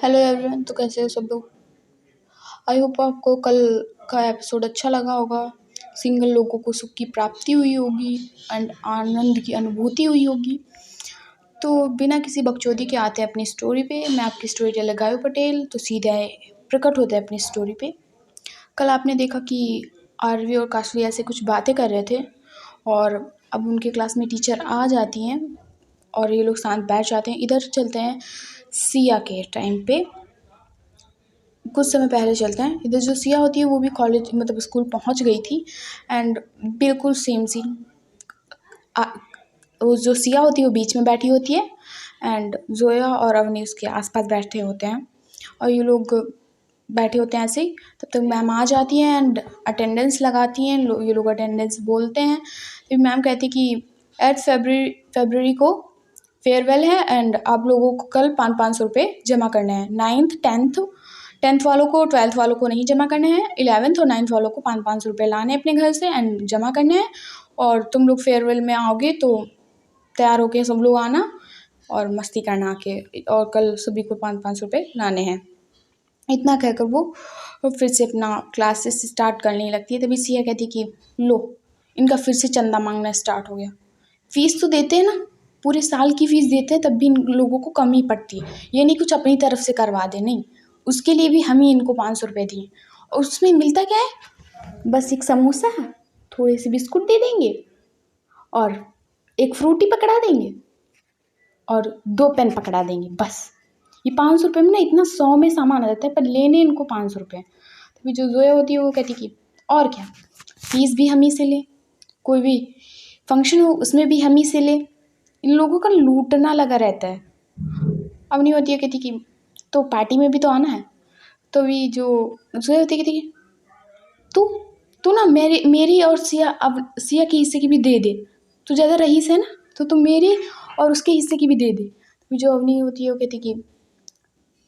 Hello everyone. तो कैसे हो सब लोग। आई होप आपको कल का एपिसोड अच्छा लगा होगा। सिंगल लोगों को सुख की प्राप्ति हुई होगी एंड आनंद की अनुभूति हुई होगी। तो बिना किसी बकचोदी के आते हैं अपनी स्टोरी पे। मैं आपकी स्टोरी टेलर गायू पटेल। तो सीधे प्रकट होते हैं अपनी स्टोरी पे। कल आपने देखा कि आरवी और काशवी ऐसे कुछ बातें कर रहे थे और अब उनके क्लास में टीचर आ जाती हैं और ये लोग शांत बैठ जाते हैं। इधर चलते हैं सिया के टाइम पे। कुछ समय पहले चलते हैं। इधर जो सिया होती है वो भी कॉलेज मतलब स्कूल पहुंच गई थी एंड बिल्कुल सेम सीन। वो जो सिया होती है वो बीच में बैठी होती है एंड जोया और अवनी उसके आसपास बैठे होते हैं और ये लोग बैठे होते हैं ऐसे ही। तब तक मैम आ जाती हैं एंड अटेंडेंस लगाती हैं। ये लोग अटेंडेंस बोलते हैं। फिर मैम कहती कि 8 फरवरी को फेयरवेल है एंड आप लोगों को कल 500 रुपये जमा करने हैं। 9th 10th वालों को 12th वालों को नहीं जमा करने हैं। 11th और 9th वालों को 500 रुपये लाने अपने घर से एंड जमा करने हैं। और तुम लोग फेयरवेल में आओगे तो तैयार होके सब लोग आना और मस्ती करना आके, और कल सभी को 500 रुपये लाने हैं। इतना कहकर वो फिर से अपना क्लासेस स्टार्ट करने लगती है। तभी सिया कहती कि लो इनका फिर से चंदा मांगना स्टार्ट हो गया। फीस तो देते हैं ना, पूरे साल की फीस देते हैं, तब भी इन लोगों को कम ही पड़ती है। ये नहीं कुछ अपनी तरफ से करवा दे, नहीं, उसके लिए भी हम ही इनको 500 रुपये दिए। और उसमें मिलता क्या है, बस एक समोसा, थोड़े से बिस्कुट दे देंगे और एक फ्रूटी पकड़ा देंगे और 2 पेन पकड़ा देंगे। बस ये 500 रुपये में ना इतना 100 में सामान आ जाता है, पर लेने इनको 500 रुपये। तभी जो जोया होती है वो कहती कि और क्या, फीस भी हम ही से ले, कोई भी फंक्शन हो उसमें भी हम ही से ले। इन लोगों का लूटना लगा रहता है। अब नहीं होती है कहती कि तो पार्टी में भी तो आना है। तो भी जो जोया होती है कहती कि तू तू ना मेरी और सिया के हिस्से की भी दे दे। तू ज़्यादा रईस है ना, तो तू मेरी और उसके हिस्से की भी दे दे। तो जो अवनी होती है वो कहती कि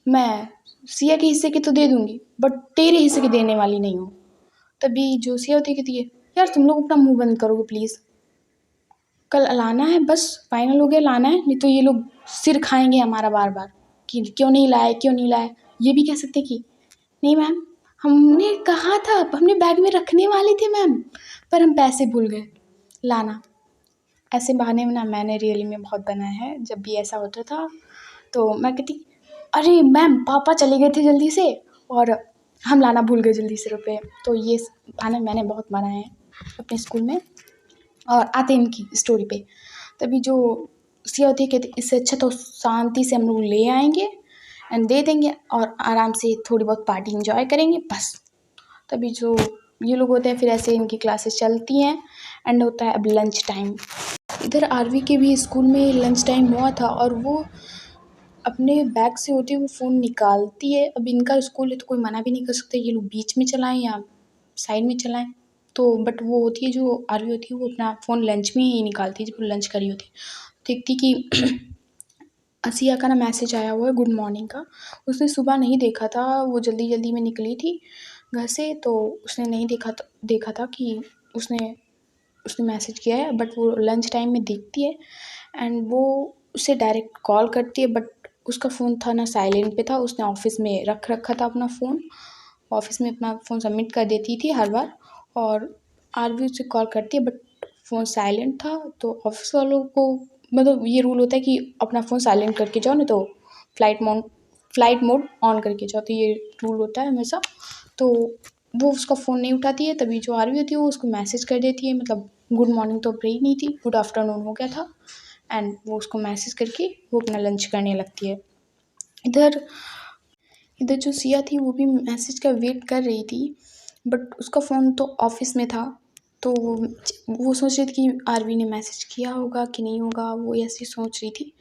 मैं सिया के हिस्से की तो दे दूंगी बट तेरे हिस्से की देने वाली नहीं हूँ। तभी जो सिया होती है कहती है यार तुम लोग अपना मुंह बंद करोगे प्लीज़, कल लाना है, बस फाइनल हो गया, लाना है, नहीं तो ये लोग सिर खाएंगे हमारा बार बार कि क्यों नहीं लाए क्यों नहीं लाए। ये भी कह सकते कि नहीं मैम, हमने कहा था, हमने बैग में रखने वाले थे मैम, पर हम पैसे भूल गए लाना। ऐसे बहाने में ना मैंने रियली में बहुत बनाया है। जब भी ऐसा होता था तो मैं कहती अरे मैम पापा चले गए थे जल्दी से और हम लाना भूल गए जल्दी से रुपए। तो ये बहाने मैंने बहुत बनाए हैं अपने स्कूल में। और आते हैं इनकी स्टोरी पे। तभी जो सिया होती है कहती इससे अच्छा तो शांति से हम लोग ले आएंगे एंड दे देंगे और आराम से थोड़ी बहुत पार्टी इंजॉय करेंगे बस। तभी जो ये लोग होते हैं फिर ऐसे इनकी क्लासेस चलती हैं एंड होता है अब लंच टाइम। इधर आरवी के भी स्कूल में लंच टाइम हुआ था और वो अपने बैग से होती है वो फ़ोन निकालती है। अब इनका स्कूल है तो कोई मना भी नहीं कर सकता, ये लोग बीच में चलाएं या साइड में चलाएं। तो बट वो होती है जो आरवी होती है वो अपना फ़ोन लंच में ही निकालती है जब वो लंच करी होती है। देखती कि सिया का ना मैसेज आया हुआ है गुड मॉर्निंग का। उसने सुबह नहीं देखा था, वो जल्दी जल्दी में निकली थी घर से, तो उसने नहीं देखा था कि उसने मैसेज किया है। बट वो लंच टाइम में देखती है एंड वो उसे डायरेक्ट कॉल करती है। बट उसका फ़ोन था ना साइलेंट पे था, उसने ऑफिस में रख रखा था अपना फ़ोन, ऑफिस में अपना फ़ोन सबमिट कर देती थी हर बार। और आरवी उसे कॉल करती है बट फ़ोन साइलेंट था। तो ऑफिस वालों को मतलब ये रूल होता है कि अपना फ़ोन साइलेंट करके जाओ, नहीं तो फ्लाइट मोड ऑन करके जाओ, तो ये रूल होता है हमेशा। तो वो उसका फ़ोन नहीं उठाती है। तभी जो आरवी होती है वो उसको मैसेज कर देती है, मतलब गुड मॉर्निंग तो अब रही नहीं थी, गुड आफ्टरनून हो गया था एंड वो उसको मैसेज करके वो अपना लंच करने लगती है। इधर जो सिया थी वो भी मैसेज का वेट कर रही थी बट उसका फ़ोन तो ऑफिस में था। तो वो सोच रही थी कि आरवी ने मैसेज किया होगा कि नहीं होगा, वो ऐसी सोच रही थी।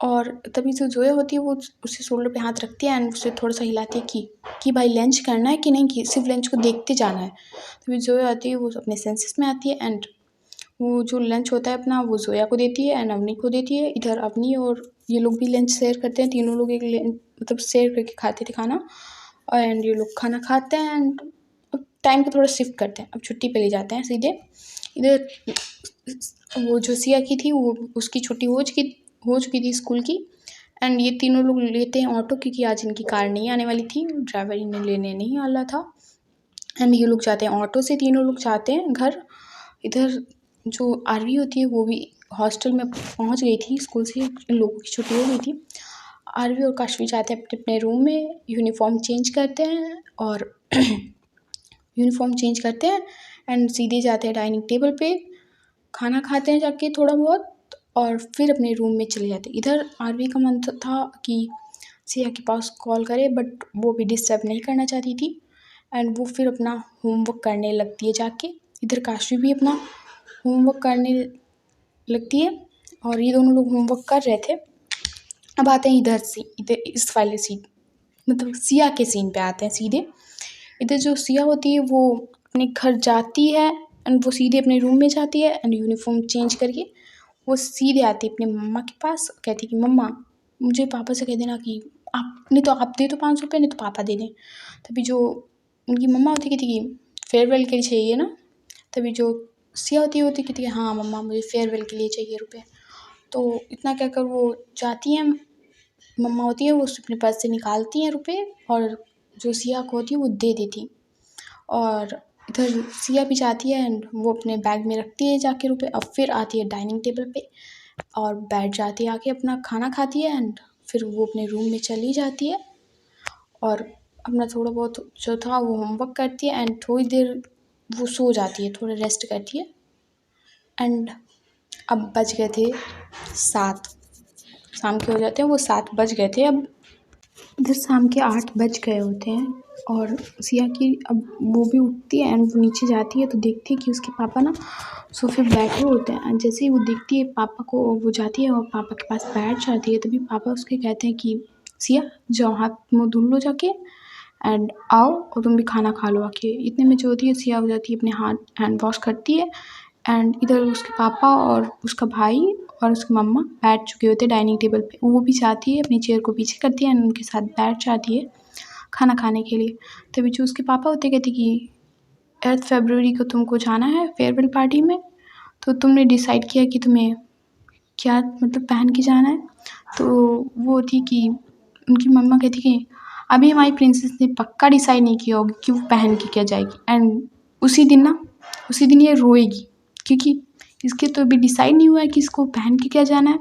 और तभी जो जोया होती है वो उसे शोल्डर पे हाथ रखती है एंड उसे थोड़ा सा हिलाती है कि भाई लंच करना है कि नहीं, कि सिर्फ लंच को देखते जाना है। तभी जोया आती है वो अपने सेंसेस में आती है एंड वो जो लंच होता है अपना वो जोया को देती है एंड अवनी को देती है। इधर अवनी और ये लोग भी लंच शेयर करते हैं, तीनों लोग एक मतलब शेयर करके खाते थे खाना। एंड ये लोग खाना खाते हैं एंड अब टाइम को थोड़ा शिफ्ट करते हैं, अब छुट्टी पे ले जाते हैं सीधे। इधर वो जो सिया की थी वो उसकी छुट्टी हो चुकी थी स्कूल की एंड ये तीनों लोग लेते हैं ऑटो, क्योंकि आज इनकी कार नहीं आने वाली थी, ड्राइवर इन्हें लेने नहीं वाला था। एंड ये लोग जाते हैं ऑटो से, तीनों लोग जाते हैं घर। इधर जो आरवी होती है वो भी हॉस्टल में पहुंच गई थी, स्कूल से इन लोगों की छुट्टी हो गई थी। आरवी और काशवी जाते हैं अपने अपने रूम में, यूनिफॉर्म चेंज करते हैं और यूनिफॉर्म चेंज करते हैं एंड सीधे जाते हैं डाइनिंग टेबल पे, खाना खाते हैं जाके थोड़ा बहुत और फिर अपने रूम में चले जाते हैं। इधर आरवी का मन था कि सिया के पास कॉल करे, बट वो भी डिस्टर्ब नहीं करना चाहती थी एंड वो फिर अपना होमवर्क करने लगती है जाके। इधर काशवी भी अपना होमवर्क करने लगती है और ये दोनों लोग होमवर्क कर रहे थे। अब आते हैं इधर इस वाले सीन, मतलब सिया के सीन पे आते हैं सीधे। इधर जो सिया होती है वो अपने घर जाती है एंड वो सीधे अपने रूम में जाती है एंड यूनिफॉर्म चेंज करके वो सीधे आती है अपने मम्मा के पास, कहती कि मम्मा मुझे पापा से कह देना कि आप नहीं तो आप दे दो 500 रुपये, नहीं तो पापा दे दें। तभी जो उनकी मम्मा होती कहती कि फेयरवेल के लिए चाहिए ना। तभी जो सिया होती है कहती है हाँ मम्मा मुझे फेयरवेल के लिए चाहिए रुपये। तो इतना कहकर वो जाती हैं, मम्मा होती है वो अपने पर्स से निकालती हैं रुपये और जो सिया को होती है वो दे देती। और इधर सिया भी जाती है एंड वो अपने बैग में रखती है जाके रुपये। अब फिर आती है डाइनिंग टेबल पे और बैठ जाती है, आके अपना खाना खाती है एंड फिर वो अपने रूम में चली जाती है और अपना थोड़ा बहुत जो था वो होमवर्क करती है एंड थोड़ी देर वो सो जाती है, थोड़ा रेस्ट करती है। एंड अब बज गए थे 7, शाम के हो जाते हैं वो 7 बज गए थे। अब इधर शाम के 8 बज गए होते हैं और सिया की अब वो भी उठती है एंड वो नीचे जाती है तो देखती है कि उसके पापा ना सोफे पे बैठे होते हैं। एंड जैसे ही वो देखती है पापा को, वो जाती है और पापा के पास बैठ जाती है। तभी पापा उसके कहते हैं कि सिया जाओ हाथ मुँह धुल लो जाके एंड आओ और तुम भी खाना खा लो आके। इतने में जो होती है सिया हो जाती है, अपने हाथ हैंड वॉश करती है एंड इधर उसके पापा और उसका भाई और उसकी मम्मा बैठ चुके होते हैं डाइनिंग टेबल पे। वो भी जाती है अपनी चेयर को पीछे करती है एंड उनके साथ बैठ जाती है खाना खाने के लिए। तभी जो उसके पापा होते कहते कि 8 फरवरी को तुमको जाना है फेयरवेल पार्टी में, तो तुमने डिसाइड किया कि तुम्हें क्या मतलब पहन के जाना है। तो वो थी कि उनकी मम्मा कहती कि अभी हमारी प्रिंसेस ने पक्का डिसाइड नहीं किया होगा कि वो पहन के क्या जाएगी। एंड उसी दिन ये रोएगी क्योंकि इसके तो अभी डिसाइड नहीं हुआ है कि इसको पहन के क्या जाना है।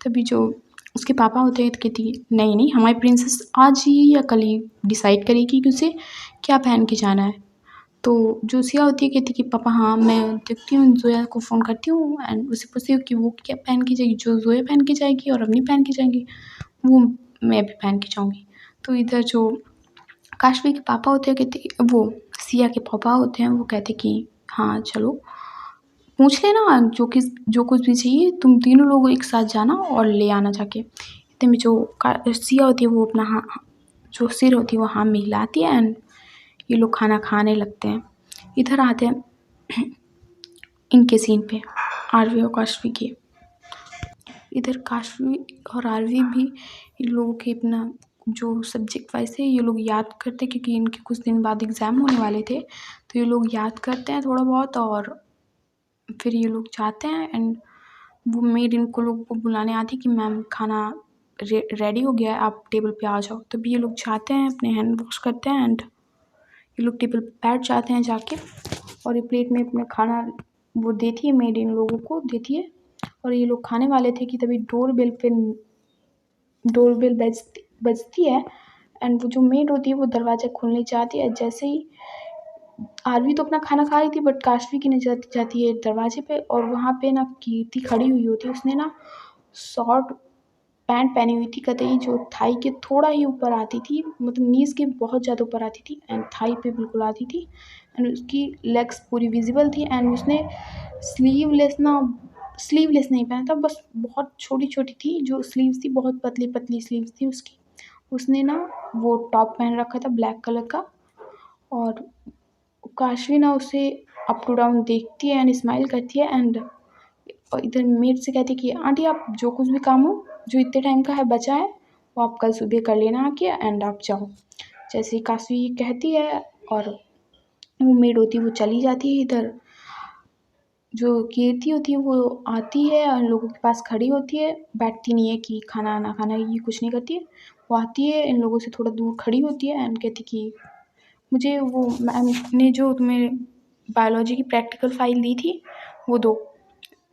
तभी जो उसके पापा होते हैं तो कहती है नहीं हमारी प्रिंसेस आज ही या कल ही डिसाइड करेगी कि उसे क्या पहन के जाना है। तो जो सिया होती है कहती कि पापा हाँ मैं देखती हूँ, जोया को फ़ोन करती हूँ एंड उसे पूछती हूँ कि वो क्या पहन के जाएगी। जो जोया पहन के जाएगी और अवनी पहन के जाएंगी वो मैं भी पहन के जाऊँगी। तो इधर जो काशवी के पापा होते हैं कहते वो सिया के पापा होते हैं वो कहते कि हाँ चलो पूछ लेना जो कुछ भी चाहिए, तुम तीनों लोग एक साथ जाना और ले आना जाके। इतने में जो सिया होती है वो अपना जो सिर होती है वो हाँ में हिलाती है एंड ये लोग खाना खाने लगते हैं। इधर आते हैं इनके सीन पे, आरवी और काशवी के। इधर काशवी और आरवी भी इन लोगों के अपना जो सब्जेक्ट वाइज है ये लोग याद करते हैं क्योंकि इनके कुछ दिन बाद एग्ज़ाम होने वाले थे। तो ये लोग याद करते हैं थोड़ा बहुत और फिर ये लोग जाते हैं एंड वो मेड इनको लोगों को बुलाने आती कि मैम खाना रेडी हो गया है, आप टेबल पे आ जाओ। तभी ये लोग जाते हैं, अपने हैंड वॉश करते हैं एंड ये लोग टेबल पे बैठ जाते हैं जाके और ये प्लेट में अपना खाना वो देती है, मेड इन लोगों को देती है। और ये लोग खाने वाले थे कि तभी डोरबेल बजती है एंड वो जो मेड होती है वो दरवाज़ा खोलने जाती है। जैसे ही आरवी तो अपना खाना खा रही थी बट काशवी की नज़र जाती है दरवाजे पे और वहाँ पे ना कीर्ति खड़ी हुई होती है। उसने ना शॉर्ट पैंट पहनी हुई थी कतई, जो थाई के थोड़ा ही ऊपर आती थी, मतलब नीज के बहुत ज़्यादा ऊपर आती थी एंड थाई पे बिल्कुल आती थी एंड उसकी लेग्स पूरी विजिबल थी एंड उसने स्लीवलेस नहीं पहना था, बस बहुत छोटी छोटी थी जो स्लीव्स थी, बहुत पतली पतली स्लीव्स थी उसकी। उसने ना वो टॉप पहन रखा था ब्लैक कलर का और काशवी ना उसे अप टू डाउन देखती है एंड स्माइल करती है एंड इधर मेड से कहती है कि आंटी आप जो कुछ भी काम हो जो इतने टाइम का है बचा है वो आप कल सुबह कर लेना आके एंड आप जाओ। जैसे ही काशवी कहती है और वो मेड होती है वो चली जाती है। इधर जो कीर्ति होती है वो आती है और लोगों के पास खड़ी होती है, बैठती नहीं है कि खाना ना खाना, ये कुछ नहीं करती है। वो आती है, इन लोगों से थोड़ा दूर खड़ी होती है एंड कहती कि मुझे वो मैम ने जो तुम्हें बायोलॉजी की प्रैक्टिकल फ़ाइल दी थी वो दो।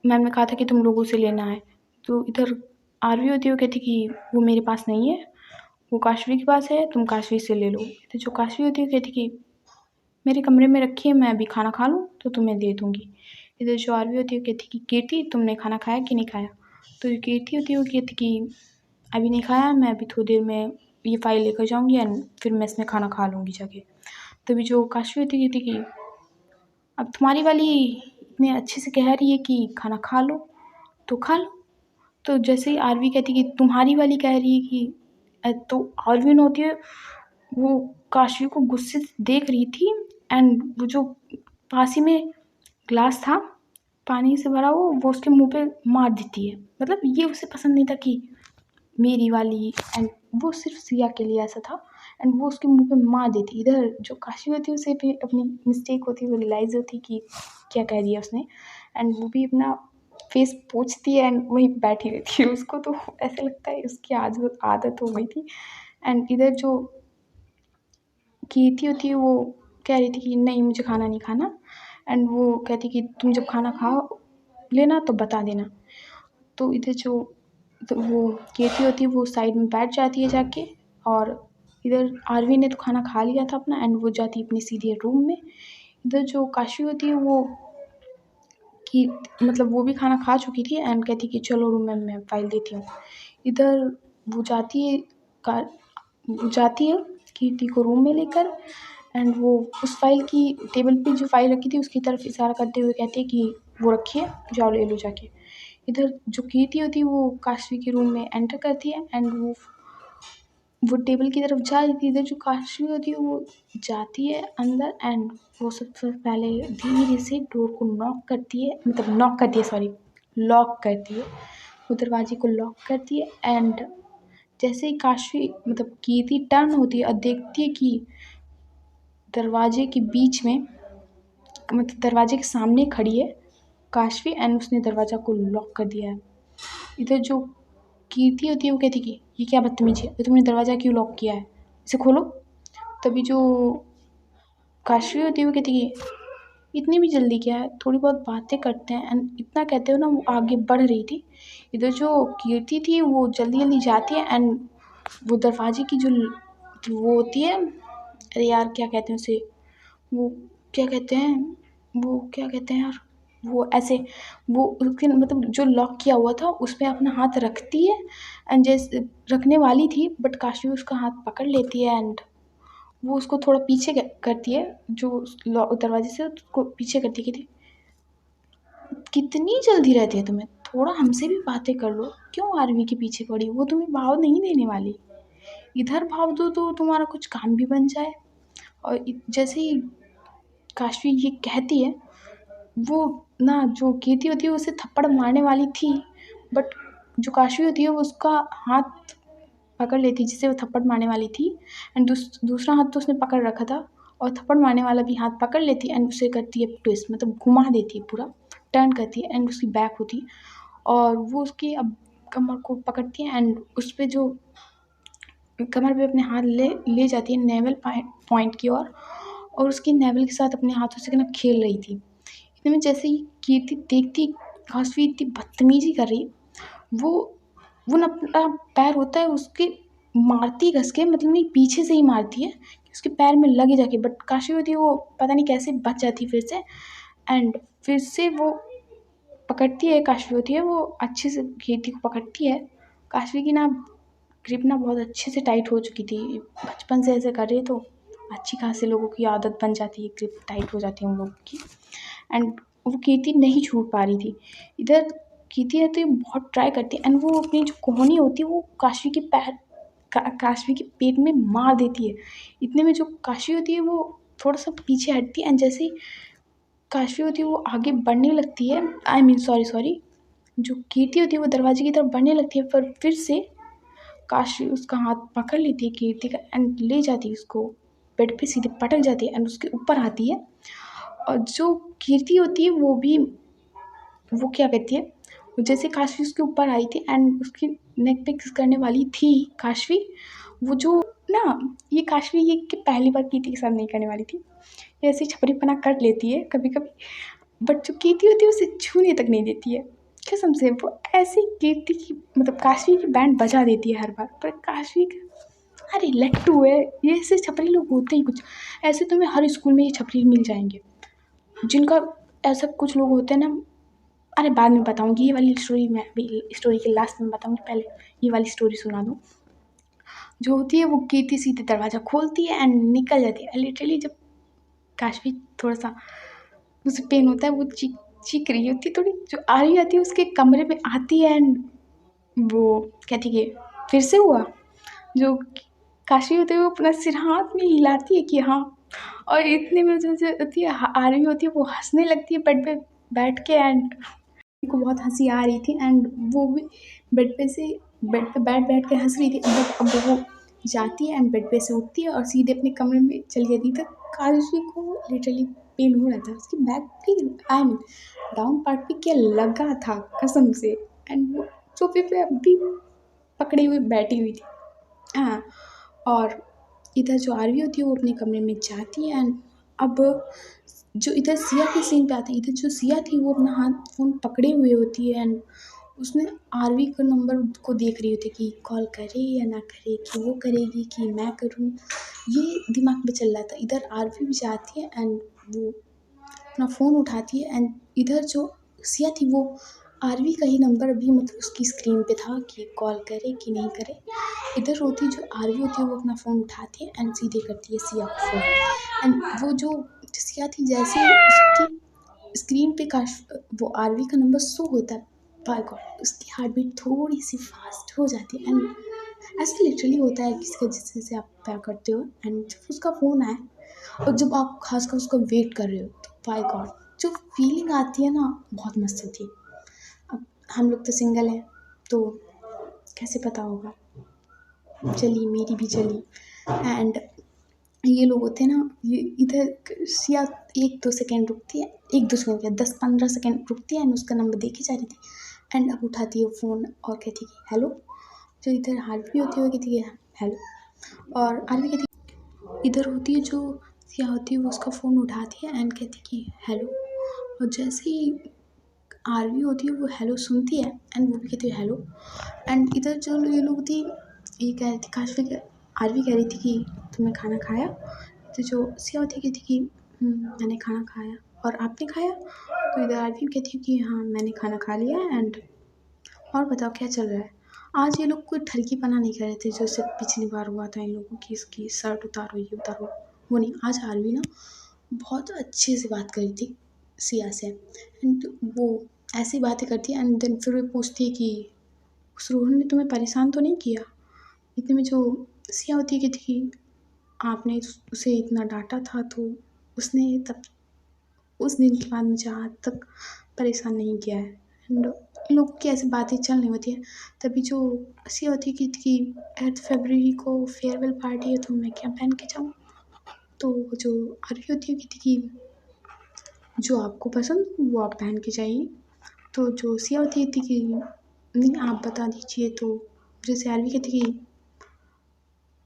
मैम ने कहा था कि तुम लोगों से लेना है। तो इधर आरवी होती है, वो कहती कि वो मेरे पास नहीं है, वो काशवी के पास है, तुम काशवी से ले लो। तो जो काशवी होती है कहती कि मेरे कमरे में रखी है, मैं अभी खाना खा लूँ तो तुम्हें दे दूँगी। इधर जो आरवी होती है कहती कि कीर्ति तुमने खाना खाया कि नहीं खाया? तो जो कीर्ति होती है वो कहती कि अभी नहीं खाया, मैं अभी थोड़ी देर में ये फ़ाइल लेकर जाऊँगी एंड फिर मैं इसमें खाना खा लूँगी जाके। तभी जो काशवी होती है कहती कि अब तुम्हारी वाली इतने अच्छे से कह रही है कि खाना खा लो, तो खा लो। तो जैसे ही आरवी कहती कि तुम्हारी वाली कह रही है कि तो आरवी न होती है, वो काशवी को गुस्से से देख रही थी एंड वो जो पास ही में ग्लास था पानी से भरा हुआ, वो उसके मुँह पे मार देती है। मतलब ये उसे पसंद नहीं था कि मेरी वाली, एंड वो सिर्फ़ सिया के लिए ऐसा था एंड वो उसके मुँह पे मार देती। इधर जो काशवी होती है उसे भी अपनी मिस्टेक होती है, वो रियलाइज़ होती है कि क्या कह दिया उसने एंड वो भी अपना फेस पोंछती है एंड वहीं बैठी रहती है। उसको तो ऐसा लगता है उसकी आदत हो गई थी। एंड इधर जो कीर्ति होती है वो कह रही थी कि नहीं मुझे खाना नहीं खाना एंड वो कहती कि तुम जब खाना खाओ लेना तो बता देना। तो इधर जो तो वो कीर्ति होती है वो साइड में बैठ जाती है जाके, और इधर आरवी ने तो खाना खा लिया था अपना एंड वो जाती है अपनी सीधे रूम में। इधर जो काशवी होती है वो कि मतलब वो भी खाना खा चुकी थी एंड कहती कि चलो रूम में मैं फ़ाइल देती हूँ। इधर वो जाती है का वो जाती है कीर्ति को रूम में लेकर एंड वो उस फ़ाइल की टेबल पे जो फ़ाइल रखी थी उसकी तरफ इशारा करते हुए कहती है कि वो रखिए, जाओ ले लो जाके। इधर जो कीर्ति होती है वो काशवी के रूम में एंटर करती है एंड वो टेबल की तरफ जा रही थी। इधर जो काशवी होती है वो जाती है अंदर एंड वो सबसे पहले धीरे से डोर को नॉक करती है, मतलब नॉक करती है सॉरी, लॉक करती है। वो दरवाजे को लॉक करती है एंड जैसे ही काशवी मतलब कीर्ति टर्न होती है और देखती है कि दरवाजे के बीच में मतलब दरवाजे के सामने खड़ी है काशवी एंड उसने दरवाज़ा को लॉक कर दिया है। इधर जो कीर्ति होती है वो कहती कि ये क्या बदतमीज़ी है, ये तुमने दरवाज़ा क्यों लॉक किया है, इसे खोलो। तभी जो काशवी होती है वो कहती कि इतनी भी जल्दी क्या है, थोड़ी बहुत बातें करते हैं एंड इतना कहते हुए ना वो आगे बढ़ रही थी। इधर जो कीर्ति थी वो जल्दी जल्दी जाती है एंड वो दरवाजे की जो वो होती है, अरे यार क्या कहते हैं उसे, वो क्या कहते हैं, वो क्या कहते हैं यार, वो ऐसे वो उसके मतलब जो लॉक किया हुआ था उस पे अपना हाथ रखती है एंड जैसे रखने वाली थी बट काशवी उसका हाथ पकड़ लेती है एंड वो उसको थोड़ा पीछे करती है, जो दरवाजे से उसको पीछे करती है कि कितनी जल्दी रहती है तुम्हें, थोड़ा हमसे भी बातें कर लो, क्यों आरवी के पीछे पड़ी, वो तुम्हें भाव नहीं देने वाली, इधर भाव दो तो तुम्हारा कुछ काम भी बन जाए। और जैसे ही काशवी ये कहती है वो ना जो कीर्ति होती है उसे थप्पड़ मारने वाली थी बट जो काशवी होती है वो उसका हाथ पकड़ लेती जिसे वो थप्पड़ मारने वाली थी एंड दूसरा हाथ तो उसने पकड़ रखा था और थप्पड़ मारने वाला भी हाथ पकड़ लेती है एंड उसे करती है ट्विस्ट, मतलब घुमा देती है पूरा, टर्न करती है एंड उसकी बैक होती है और वो उसकी अब कमर को पकड़ती है एंड उस पे जो कमर पे अपने हाथ ले जाती है नेवल पॉइंट की ओर और उसकी नेवल के साथ अपने हाथों से ना खेल रही थी। इतने में जैसे ही कीर्ति देखती काशवी इतनी बदतमीजी कर रही, वो वो ना अपना पैर होता है उसके मारती घस के, मतलब नहीं पीछे से ही मारती है कि उसके पैर में लगे जाके, बट काशवी होती है वो पता नहीं कैसे बच जाती फिर से एंड फिर से वो पकड़ती है, काशवी होती है वो अच्छे से कीर्ति को पकड़ती है। काशवी की ना ग्रिप ना बहुत अच्छे से टाइट हो चुकी थी, बचपन से ऐसे कर रही है तो अच्छी खासी लोगों की आदत बन जाती है, ग्रिप टाइट हो जाती है उन लोगों की एंड वो कीर्ति नहीं छूट पा रही थी। इधर कीर्ति है तो ये बहुत ट्राई करती है एंड वो अपनी जो कोहनी होती है वो काशवी के पैर काशवी के पेट में मार देती है। इतने में जो काशवी होती है वो थोड़ा सा पीछे हटती है एंड जैसे ही काशवी होती है वो आगे बढ़ने लगती है, आई मीन सॉरी जो कीर्ति होती है वो दरवाजे की तरफ बढ़ने लगती है पर फिर से काशवी उसका हाथ पकड़ लेती है कीर्ति का एंड ले जाती है उसको बेड पे सीधे पटक जाती है एंड उसके ऊपर आती है और जो कीर्ति होती है वो भी वो क्या कहती है, वो जैसे काशवी उसके ऊपर आई थी एंड उसकी नेक पे किस करने वाली थी काशवी, वो जो ना, ये काशवी ये कि पहली बार कीर्ति के साथ नहीं करने वाली थी, ये ऐसे छपरीपना कर लेती है कभी कभी, बट जो कीर्ति होती है उसे छूने तक नहीं देती है कसम से। वो ऐसी कीर्ति की मतलब काशवी की बैंड बजा देती है हर बार, पर काशवी का अरे लट्टू है, ये ऐसे छपरी लोग होते ही कुछ ऐसे, तुम्हें हर स्कूल में ये छपरी मिल जाएंगे जिनका ऐसा कुछ लोग होते हैं ना। अरे बाद में बताऊंगी ये वाली स्टोरी, मैं अभी स्टोरी के लास्ट में बताऊंगी, पहले ये वाली स्टोरी सुना दूँ। जो होती है वो कीर्ति सीधे दरवाज़ा खोलती है एंड निकल जाती है। लिटरली जब काशवी थोड़ा सा उसे पेन होता है, वो चीख चीख रही होती है थोड़ी, जो आ रही आती है उसके कमरे में आती है एंड वो कहती है कि फिर से हुआ। जो काशवी होती है वो अपना सिर हाथ में हिलाती है कि हाँ, और इतने में जो होती है आ रही होती है वो हंसने लगती है बेड पे बैठ के एंड को बहुत हंसी आ रही थी एंड वो भी बेड पे बैठ बैठ के हंस रही थी। अब वो जाती है एंड बेड पे से उठती है और सीधे अपने कमरे में चली जाती है। तो काशवी को लिटरली पेन हो रहा था, उसकी बैक पे आई मीन डाउन पार्ट पे क्या लगा था कसम से, एंड वो सोफे पे अभी पकड़ी हुई बैठी हुई थी। हाँ, और इधर जो आरवी होती है वो अपने कमरे में जाती है एंड अब जो इधर सिया के सीन पे आते हैं, इधर जो सिया थी वो अपना हाथ फ़ोन पकड़े हुए होती है एंड उसने आरवी का नंबर को देख रही होती है कि कॉल करे या ना करे, कि वो करेगी कि मैं करूँ, ये दिमाग में चल रहा था। इधर आरवी भी जाती है एंड वो अपना फ़ोन उठाती है एंड इधर जो सिया थी वो आरवी का ही नंबर अभी मतलब उसकी स्क्रीन पे था कि कॉल करे कि नहीं करे। इधर होती जो आरवी होती है वो अपना फ़ोन उठाती है एंड सीधे करती है सिया को फ़ोन एंड वो जो सिया थी जैसे ही उसकी स्क्रीन पे वो आरवी का नंबर शो होता है, बाय गॉड उसकी हार्ट बीट थोड़ी सी फास्ट हो जाती है एंड ऐसा लिटरली होता है किसी का जिससे आप प्यार करते हो एंड जब उसका फ़ोन आए और जब आप खासकर उसका वेट कर रहे हो तो बाय गॉड जो फीलिंग आती है ना बहुत मस्त होती है। अब हम लोग तो सिंगल हैं तो कैसे पता होगा, चली मेरी भी चली एंड ये लोग होते हैं ना, ये इधर सिया 1-2 सेकेंड रुकती है, 1-2 सेकेंड क्या 10-15 सेकेंड रुकती है एंड उसका नंबर देखी जा रही थी एंड अब उठाती है फ़ोन और कहती है हेलो। जो इधर आरवी होती है वो कहती है हेलो, और आरवी कहती इधर होती है जो सिया होती है वो उसका फ़ोन उठाती है एंड कहती कि हेलो, और जैसे ही आरवी होती है वो हेलो सुनती है एंड वो भी कहती है हेलो एंड इधर जो ये लोग थी ये कह रही थी काशवी आरवी कह रही थी कि तुमने खाना खाया, तो जो सिया होती कहती कि मैंने खाना खाया और आपने खाया, तो इधर आरवी कहती है कि हाँ मैंने खाना खा लिया एंड और बताओ क्या चल रहा है। आज ये लोग कोई ठरकीपना नहीं कर रहे थे जैसे पिछली बार हुआ था इन लोगों की, इसकी शर्ट उतारो ये उतारो, वो नहीं, आज आरवी ना बहुत अच्छे से बात करी थी सिया से एंड वो ऐसी बातें करती है एंड देन फिर वो पूछती है कि उस रोहन ने तुम्हें परेशान तो नहीं किया। इतने में जो सिया होती है कि आपने उसे इतना डांटा था तो उसने तब उस दिन के बाद मुझे आज तक परेशान नहीं किया है एंड लोग की ऐसी बातें चल रही होती है। तभी जो सिया होती है कि 8 फरवरी को फेयरवेल पार्टी है तो मैं क्या पहन के जाऊँ, तो जो आरवी होती है कि जो आपको पसंद वो आप पहन के जाइए, तो जो सिया होती थी कि नहीं आप बता दीजिए, तो जैसे आरवी कहती कि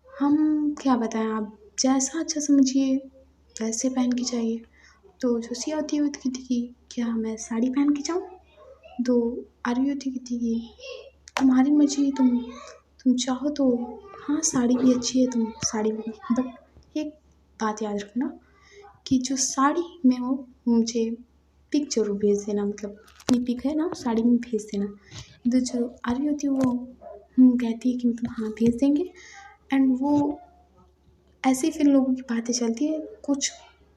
हम क्या बताएं, आप जैसा अच्छा समझिए वैसे पहन के जाइए। तो जो सिया होती है वो कहती कि क्या मैं साड़ी पहन के जाऊँ, तो आरवी होती कहती कि तुम्हारी मर्जी, तुम चाहो तो हाँ साड़ी भी अच्छी है, तुम साड़ी में, बट एक बात याद रखना कि जो साड़ी में हो मुझे पिक जरूर भेज देना, मतलब अपनी पिक है ना साड़ी में भेज देना। इधर जो आरवी होती है वो कहती है कि मतलब हाँ भेज देंगे एंड वो ऐसे ही फिर लोगों की बातें चलती है, कुछ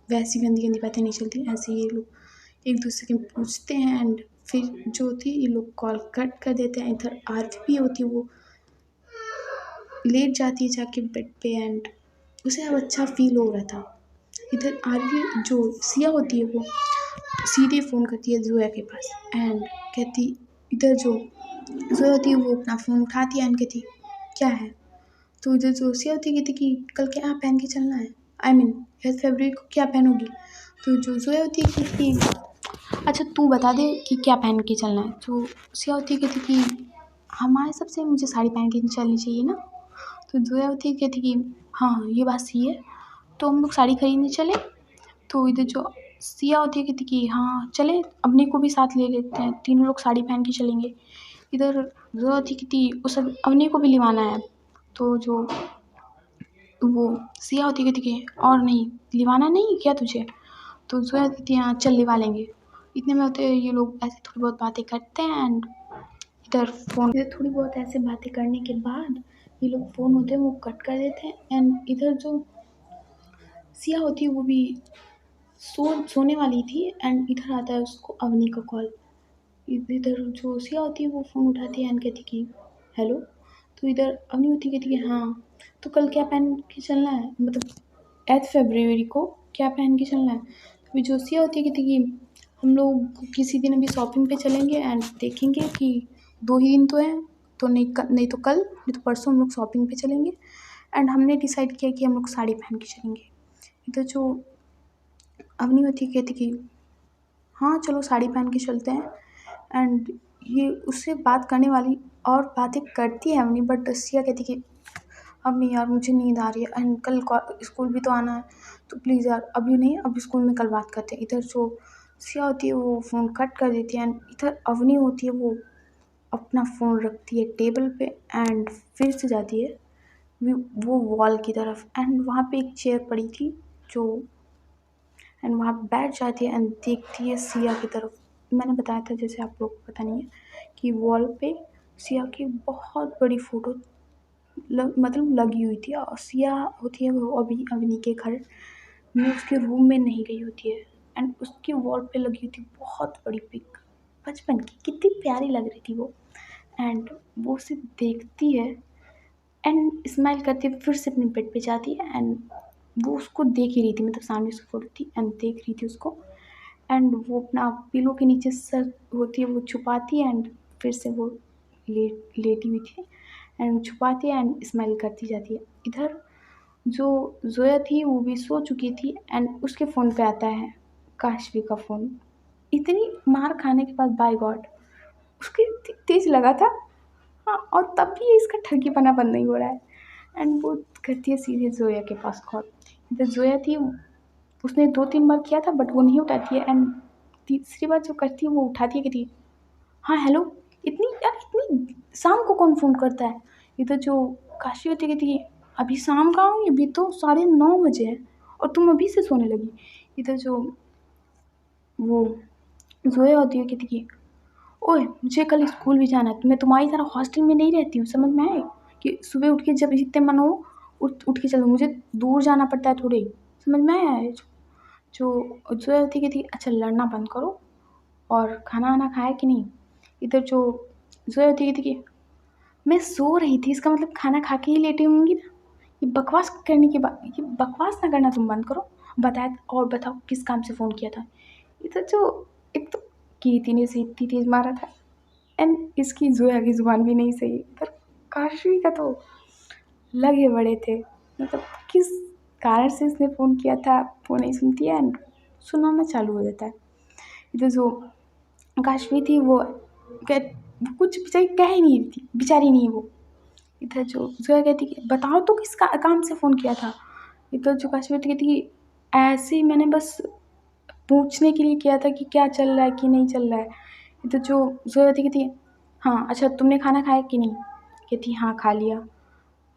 वैसी गंदी गंदी बातें नहीं चलती, ऐसे ये लोग एक दूसरे के पूछते हैं एंड फिर जो होती है ये लोग कॉल कट कर देते हैं। इधर आरवी होती है वो लेट जाती है जाके बेड पे एंड उसे अब अच्छा फील हो रहा था। इधर आरवी जो सिया होती है वो सीधे फ़ोन करती है जोया के पास एंड कहती, इधर जो जोया होती है वो अपना फ़ोन उठाती है एंड कहती क्या है, तो इधर जो सिया होती है कहती कि कल क्या पहन के चलना है, आई मीन 8 फरवरी को क्या पहनोगी, तो जो जोया होती है कहती अच्छा तू बता दे कि क्या पहन के चलना है। तो सिया होती कहती कि हमारे सबसे मुझे साड़ी पहन के नहीं चलनी चाहिए ना। तो जोया होती कहती कि हाँ ये बात सही है, तो हम लोग साड़ी खरीदने चले। तो इधर जो सिया होती है कहती कि हाँ चले, अपने को भी साथ ले लेते हैं, तीनों लोग साड़ी पहन के चलेंगे। इधर जोया होती कहती उस अपने को भी लिवाना है। तो जो वो सिया होती कहती कि और नहीं लिवाना नहीं क्या तुझे। तो जोया कहती हाँ चल लिवा लेंगे। इतने में होते ये लोग ऐसे थोड़ी बहुत बातें करते हैं एंड इधर थोड़ी बहुत ऐसे बातें करने के बाद ये लोग फ़ोन होते हैं वो कट कर देते हैं। एंड इधर जो सिया होती है वो भी सोने वाली थी एंड इधर आता है उसको अवनी का कॉल। इधर जो सिया होती है वो फ़ोन उठाती है एंड कहती कि हेलो। तो इधर अवनी होती कहती कि हाँ तो कल क्या पहन के चलना है, मतलब 8 फरवरी को क्या पहन के चलना है। तो जो सिया होती है कहती कि हम लोग किसी दिन अभी शॉपिंग पे चलेंगे एंड देखेंगे कि 2 ही दिन तो है, तो नहीं तो कल नहीं तो परसों हम लोग शॉपिंग पे चलेंगे। एंड हमने डिसाइड किया कि हम लोग साड़ी पहन के चलेंगे। इधर जो अवनी होती है कहती कि हाँ चलो साड़ी पहन के चलते हैं। एंड ये उससे बात करने वाली और बातें करती है अवनी, बट सिया कहती कि अब नहीं यार मुझे नींद आ रही है एंड कल स्कूल भी तो आना है, तो प्लीज़ यार अभी नहीं, अब स्कूल में कल बात करते हैं। इधर जो सिया होती है वो फ़ोन कट कर देती है एंड इधर अवनी होती है वो अपना फ़ोन रखती है टेबल पे एंड फिर से जाती है वो वॉल की तरफ। एंड वहाँ पे एक चेयर पड़ी थी जो एंड वहाँ पे बैठ जाती है एंड देखती है सिया की तरफ। मैंने बताया था जैसे आप लोग को पता नहीं है कि वॉल पे सिया की बहुत बड़ी फ़ोटो मतलब लगी हुई थी। और सिया होती है वो अभी अवनी के घर में उसके रूम में नहीं गई होती है एंड उसकी वॉल पे लगी हुई थी बहुत बड़ी पिक बचपन की, कितनी प्यारी लग रही थी वो। एंड वो उसे देखती है एंड स्माइल करती हुए फिर से अपने बेड पे जाती है एंड वो उसको देख ही रही थी, मतलब सामने उसकी फ़ोटो थी एंड देख रही थी उसको। एंड वो अपना पिलो के नीचे सर होती है वो छुपाती है एंड फिर से वो लेटी हुई थी एंड छुपाती है एंड स्माइल करती जाती है। इधर जो जोया थी वो भी सो चुकी थी एंड उसके फ़ोन पे आता है काशवी का फ़ोन। इतनी मार खाने के बाद बाय गॉड उसको इतनी तेज़ लगा था। हाँ और तब भी इसका ठगीपना बंद नहीं हो रहा है। एंड वो करती है सीधे जोया के पास कॉल। इधर जोया थी उसने 2-3 बार किया था बट वो नहीं उठाती है एंड तीसरी बार जो करती है वो उठाती है कहती है हाँ हेलो। इतनी यार इतनी शाम को कौन फ़ोन करता है। इधर जो काशी होती कहती है अभी शाम कहाँ हुई, अभी तो 9:30 बजे हैं और तुम अभी से सोने लगी। इधर जो वो जोया होती है कहती कि ओए मुझे कल स्कूल भी जाना है, तो मैं तुम्हारी तरह हॉस्टल में नहीं रहती हूँ, समझ में आए कि सुबह उठ के जब जितने मन हो उठ के चलो, मुझे दूर जाना पड़ता है थोड़े, समझ में आया है। जो जोया होती कहती अच्छा लड़ना बंद करो और खाना वाना खाया कि नहीं। इधर जो जोया होती कहती कि मैं सो रही थी, इसका मतलब खाना खा के ही लेटी होंगी ना। ये बकवास करने के बाद ये बकवास ना करना तुम बंद करो। बताया और बताओ किस काम से फ़ोन किया था। इधर जो एक तो कीर्ति ने से इतनी तेज़ मारा था एंड इसकी जोया की ज़ुबान भी नहीं सही। पर काशवी का तो लगे बड़े थे, मतलब किस कारण से इसने फ़ोन किया था वो नहीं सुनती है एंड सुनाना चालू हो जाता है। इधर जो काशवी थी वो कुछ बेचारी कह ही नहीं रही थी, बेचारी नहीं वो। इधर जो जोया कहती कि बताओ तो किस काम से फ़ोन किया था। इधर जो काशवी कहती कि ऐसे ही मैंने बस पूछने के लिए किया था कि क्या चल रहा है कि नहीं चल रहा है। इधर जो जोया कहती है हाँ अच्छा तुमने खाना खाया कि नहीं। कहती हाँ खा लिया।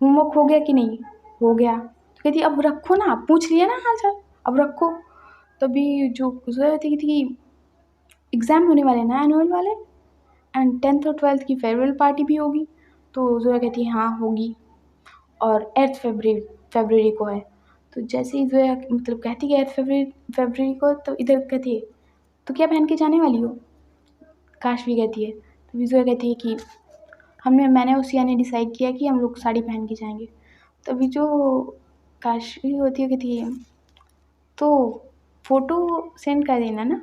होमवर्क हो गया कि नहीं। हो गया। तो कहती अब रखो ना, पूछ लिया ना हाल चाल, अब रखो। तभी जो जोया कहती कि एग्ज़ाम होने वाले ना एनुअल वाले एंड 10th और 12th की फेयरवेल पार्टी भी होगी। तो जोया कहती है हाँ होगी और 8 फरवरी को है। तो जैसे ही जोया मतलब कहती है 8 फरवरी को, तो इधर कहती है तो क्या पहन के जाने वाली हो। काशवी कहती है तो जोया कहती है कि मैंने और सिया ने डिसाइड किया कि हम लोग साड़ी पहन के जाएंगे। तभी जो काशवी होती है कहती है तो फ़ोटो सेंड कर देना ना।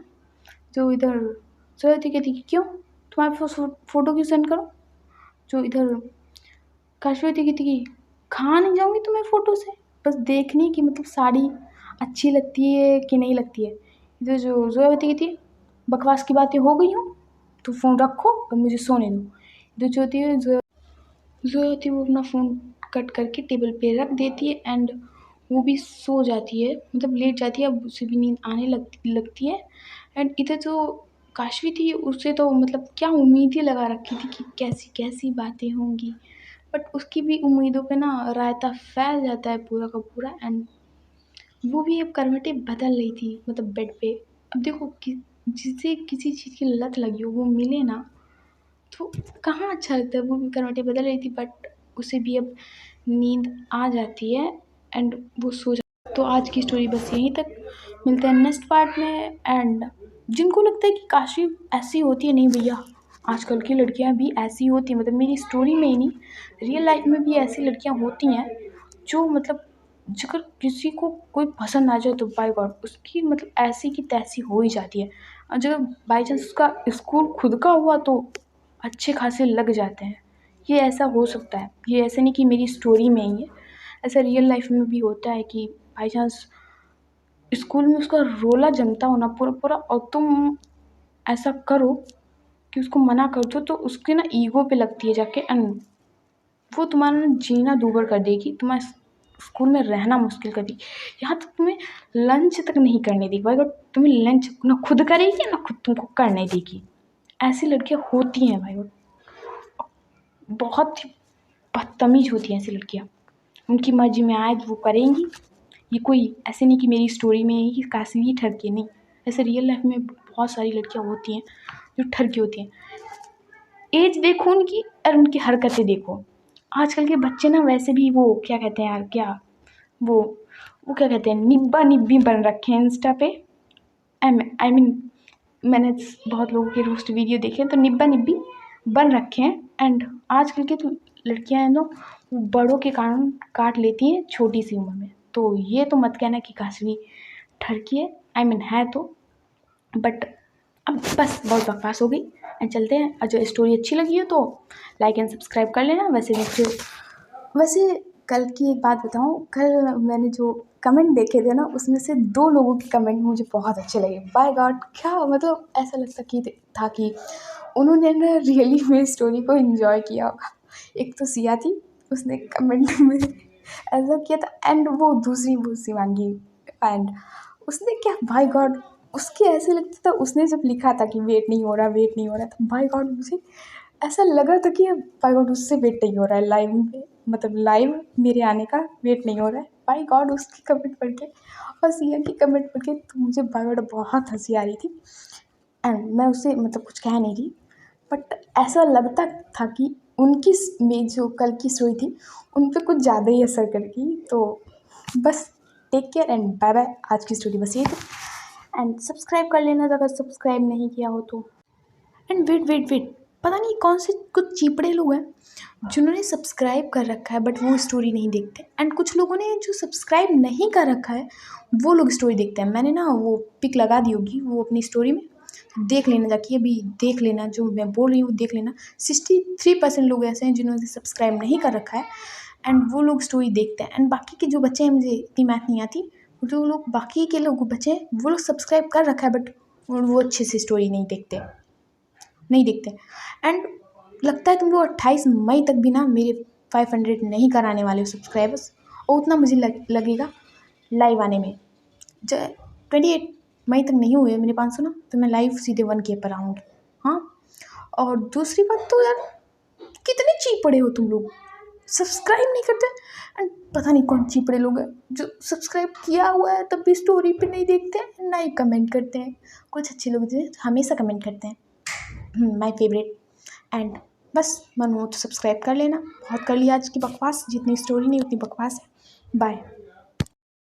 जो इधर जोया होती कहती कि क्यों तुम्हारे फ़ोटो क्यों सेंड करूँ। जो इधर काशवी होती कहती कि खा नहीं जाऊँगी तुम्हें फ़ोटो से, बस देखने की मतलब साड़ी अच्छी लगती है कि नहीं लगती है। इधर जो जोया होती कहती बकवास की बातें हो गई हों तो फ़ोन रखो और मुझे सोने दो। जो जो होती है जो होती है वो अपना फ़ोन कट करके टेबल पे रख देती है एंड वो भी सो जाती है, मतलब लेट जाती है। अब उसे भी नींद आने लगती है। एंड इधर जो काशवी थी उसे तो मतलब क्या उम्मीदें लगा रखी थी कि कैसी कैसी बातें होंगी, बट उसकी भी उम्मीदों पे ना रायता फैल जाता है पूरा का पूरा। एंड वो भी अब करवटें बदल रही थी मतलब बेड पे। अब देखो कि जिसे किसी चीज़ की लत लगी हो वो मिले ना तो कहाँ अच्छा लगता है। वो भी करवटें बदल रही थी बट उसे भी अब नींद आ जाती है एंड वो सो जा। तो आज की स्टोरी बस यहीं तक, मिलते हैं नेक्स्ट पार्ट में। एंड जिनको लगता है कि काशी ऐसी होती है, नहीं भैया, आजकल की लड़कियां भी ऐसी होती हैं। मतलब मेरी स्टोरी में ही नहीं, रियल लाइफ में भी ऐसी लड़कियां होती हैं जो मतलब अगर किसी को कोई पसंद आ जाए तो बाय गॉड उसकी मतलब ऐसी की तैसी हो ही जाती है। और जब बाई चांस उसका स्कूल खुद का हुआ तो अच्छे खासे लग जाते हैं। ये ऐसा हो सकता है, ये ऐसे नहीं कि मेरी स्टोरी में ही है, ऐसा रियल लाइफ में भी होता है कि बाई चांस स्कूल में उसका रोला जमता हो ना पूरा पूरा और तुम ऐसा करो कि उसको मना कर दो तो उसके ना ईगो पे लगती है जाके एंड वो तुम्हारा ना जीना दूभर कर देगी, तुम्हारे स्कूल में रहना मुश्किल कर देगी। यहाँ तक तुम्हें लंच तक नहीं करने देगी भाई, अगर तुम्हें लंच ना खुद करेगी ना खुद तुमको करने देगी। ऐसी लड़कियाँ होती हैं भाई, बहुत ही बदतमीज होती हैं ऐसी लड़कियाँ। उनकी मर्जी में आए तो वो करेंगी। ये कोई ऐसे नहीं कि मेरी स्टोरी में ही काशवी ठरकी, नहीं, ऐसे रियल लाइफ में बहुत सारी लड़कियाँ होती हैं जो ठरकी होती हैं। एज देखो उनकी और उनकी हरकतें देखो। आजकल के बच्चे ना वैसे भी वो क्या कहते हैं यार, क्या वो वो क्या कहते हैं, निब्बा निब्बी बन रखे हैं इंस्टा पे। आई मीन मैंने बहुत लोगों के रोस्ट वीडियो देखे हैं तो निब्बा निब्बी बन रखे हैं। एंड आजकल की तो लड़कियां हैं ना वो बड़ों के कारण काट लेती हैं छोटी सी उम्र में। तो ये तो मत कहना कि काशवी ठरकी है, आई मीन है तो। बट अब बस बहुत बकवास हो गई एंड चलते हैं। और जो स्टोरी अच्छी लगी हो तो लाइक एंड सब्सक्राइब कर लेना। वैसे कल की एक बात बताऊँ, कल मैंने जो कमेंट देखे थे ना उसमें से 2 लोगों के कमेंट मुझे बहुत अच्छे लगे। बाय गॉड क्या मतलब ऐसा लगता कि उन्होंने ना रियली मेरी स्टोरी को एंजॉय किया होगा। एक तो सिया थी, उसने कमेंट में ऐसा किया था एंड वो दूसरी वो शिवांगी। एंड उसने क्या बाय गॉड उसके ऐसे लगता था, उसने जब लिखा था कि वेट नहीं हो रहा था बाय गॉड मुझे ऐसा लगा था कि बाय गॉड उससे वेट नहीं हो रहा है लाइव में, मतलब लाइव मेरे आने का वेट नहीं हो रहा है। बाय गॉड उसकी कमेंट पढ़ के और सिया की कमेंट पढ़ के तो मुझे बाय गॉड बहुत हंसी आ रही थी। एंड मैं उससे मतलब कुछ कह नहीं रही बट ऐसा लगता था कि उनकी में जो कल की स्टोरी थी उन पर कुछ ज़्यादा ही असर करेगी। तो बस take care and bye bye. आज की स्टोरी बस ये थी एंड सब्सक्राइब कर लेना अगर सब्सक्राइब नहीं किया हो तो। एंड वेट पता नहीं कौन से कुछ चीपड़े लोग हैं जिन्होंने सब्सक्राइब कर रखा है बट वो स्टोरी नहीं देखते। एंड कुछ लोगों ने जो सब्सक्राइब नहीं कर रखा है वो लोग स्टोरी देखते हैं। मैंने ना वो पिक लगा दी होगी वो अपनी स्टोरी में, देख लेना जाके, अभी देख लेना जो मैं बोल रही हूँ देख लेना। 63% लोग ऐसे हैं जिन्होंने सब्सक्राइब नहीं कर रखा है एंड वो लोग स्टोरी देखते हैं। एंड बाकी के जो बच्चे हैं, मुझे इतनी मैथ नहीं आती, जो लोग बाकी के लोग बच्चे वो लोग सब्सक्राइब कर रखा है बट वो अच्छे से स्टोरी नहीं देखते। एंड लगता है तुम लोग 28 मई तक भी ना मेरे 500 नहीं कराने वाले हो सब्सक्राइबर्स, और उतना मुझे लगेगा लाइव आने में। 28 मई तक नहीं हुए मेरे 500 ना तो मैं लाइव सीधे 1K पर आऊँगी। हाँ, और दूसरी बात तो यार कितने चीपड़े हो तुम लोग, सब्सक्राइब नहीं करते। एंड पता नहीं कौन चीपड़े लोग हैं जो सब्सक्राइब किया हुआ है तब भी स्टोरी पे नहीं देखते हैं ना ही कमेंट करते हैं। कुछ अच्छे लोग जो हमेशा कमेंट करते हैं, माय फेवरेट। एंड बस मन हो तो सब्सक्राइब कर लेना। बहुत कर लिया आज की बकवास, जितनी स्टोरी नहीं उतनी बकवास है। बाय।